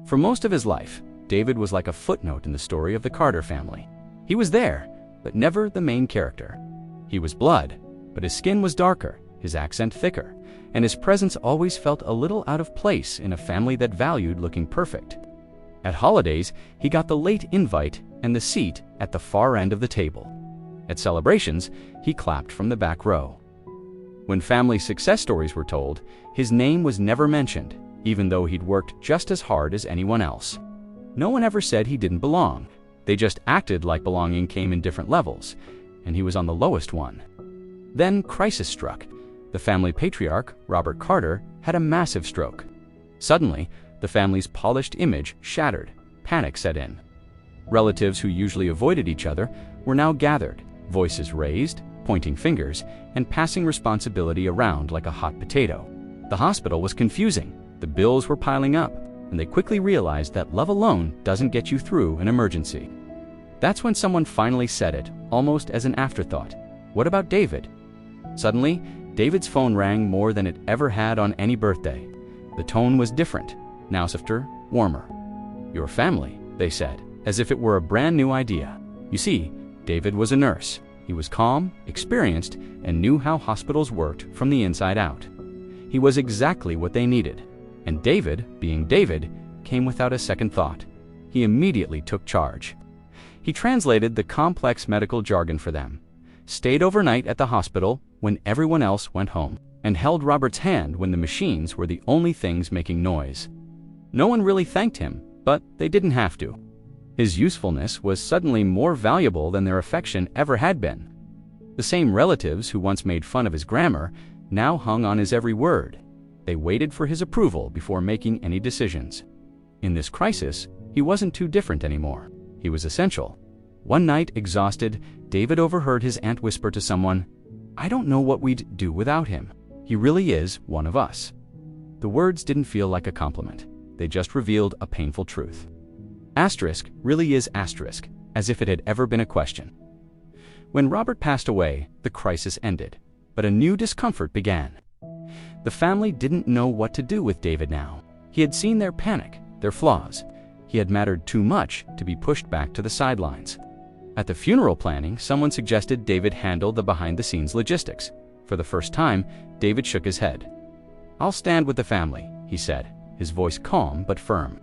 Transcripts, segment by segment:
For most of his life, David was like a footnote in the story of the Carter family. He was there, but never the main character. He was blood, but his skin was darker, his accent thicker, and his presence always felt a little out of place in a family that valued looking perfect. At holidays, he got the late invite and the seat at the far end of the table. At celebrations, he clapped from the back row. When family success stories were told, his name was never mentioned, even though he'd worked just as hard as anyone else. No one ever said he didn't belong. They just acted like belonging came in different levels, and he was on the lowest one. Then crisis struck. The family patriarch, Robert Carter, had a massive stroke. Suddenly, the family's polished image shattered. Panic set in. Relatives who usually avoided each other were now gathered, voices raised, pointing fingers, and passing responsibility around like a hot potato. The hospital was confusing, the bills were piling up, and they quickly realized that love alone doesn't get you through an emergency. That's when someone finally said it, almost as an afterthought. What about David? Suddenly, David's phone rang more than it ever had on any birthday. The tone was different, now softer, warmer. "Your family," they said, as if it were a brand new idea. You see, David was a nurse. He was calm, experienced, and knew how hospitals worked from the inside out. He was exactly what they needed. And David, being David, came without a second thought. He immediately took charge. He translated the complex medical jargon for them, stayed overnight at the hospital when everyone else went home, and held Robert's hand when the machines were the only things making noise. No one really thanked him, but they didn't have to. His usefulness was suddenly more valuable than their affection ever had been. The same relatives who once made fun of his grammar now hung on his every word. They waited for his approval before making any decisions. In this crisis, he wasn't too different anymore. He was essential. One night, exhausted, David overheard his aunt whisper to someone, "I don't know what we'd do without him. He really is one of us." The words didn't feel like a compliment. They just revealed a painful truth. Asterisk really is asterisk, as if it had ever been a question. When Robert passed away, the crisis ended, but a new discomfort began. The family didn't know what to do with David now. He had seen their panic, their flaws. He had mattered too much to be pushed back to the sidelines. At the funeral planning, someone suggested David handle the behind-the-scenes logistics. For the first time, David shook his head. "I'll stand with the family," he said, his voice calm but firm.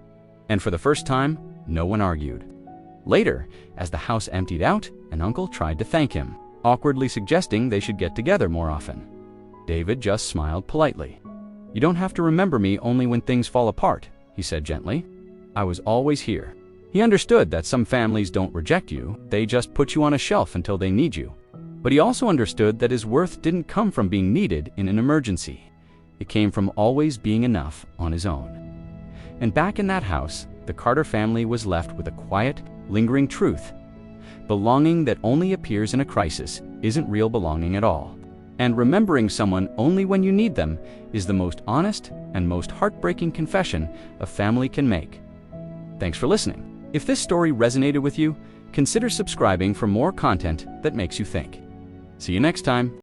And for the first time, no one argued. Later, as the house emptied out, an uncle tried to thank him, awkwardly suggesting they should get together more often. David just smiled politely. "You don't have to remember me only when things fall apart," he said gently. "I was always here." He understood that some families don't reject you, they just put you on a shelf until they need you. But he also understood that his worth didn't come from being needed in an emergency. It came from always being enough on his own. And back in that house, the Carter family was left with a quiet, lingering truth. Belonging that only appears in a crisis isn't real belonging at all. And remembering someone only when you need them is the most honest and most heartbreaking confession a family can make. Thanks for listening. If this story resonated with you, consider subscribing for more content that makes you think. See you next time.